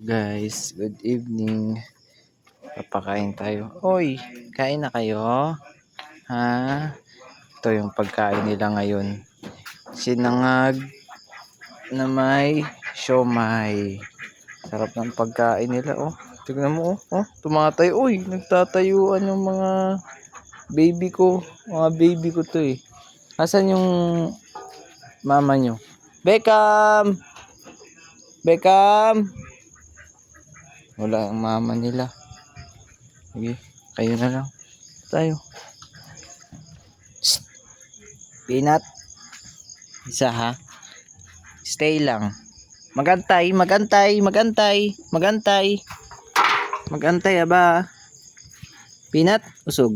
Guys, good evening. Papakain tayo. Oy, kain na kayo? Ha? Ito yung pagkain nila ngayon. Sinangag na may siomay. Sarap ng pagkain nila, oh. Tignan mo, oh. Oh, tumatayo. Uy, nagtatayuan yung mga baby ko. Mga baby ko to, eh. Asan yung mama nyo? Beckham! Beckham! Wala ang mama nila. Sige, kayo na lang. Tayo. Shh. Peanut. Isa ha. Stay lang. Magantay, magantay, magantay, magantay. Magantay aba. Peanut, usog.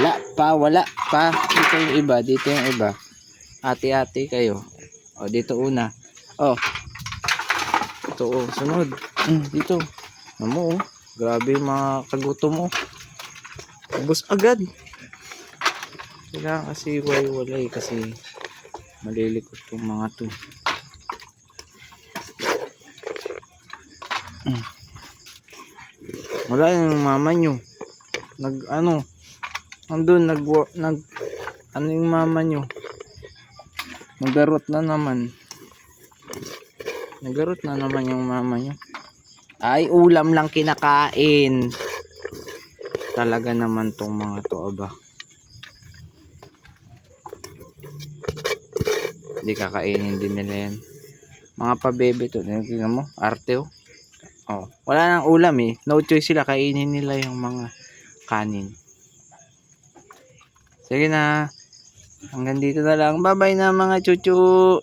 Wala pa. Dito yung iba, dito yung iba. Ate-ate kayo. O, dito una. O. Ito, o, sunod. Dito. Ano, oh. Grabe yung mga kagutom mo. Ubus agad. Kailangan kasi walay kasi malilikot yung mga to. Wala yung mama nyo. Andun, ano yung mama nyo? Nagarot na naman. Nagarot na naman yung mama nyo. Ay, ulam lang kinakain. Talaga naman tong mga to, aba. Hindi kakainin din nila yan. Mga pabebe to. Tingnan mo, arte, oh. Oh, wala nang ulam eh. No choice sila, kainin nila yung mga kanin. Sige na. Hanggang dito na lang. Bye bye na mga chuchu.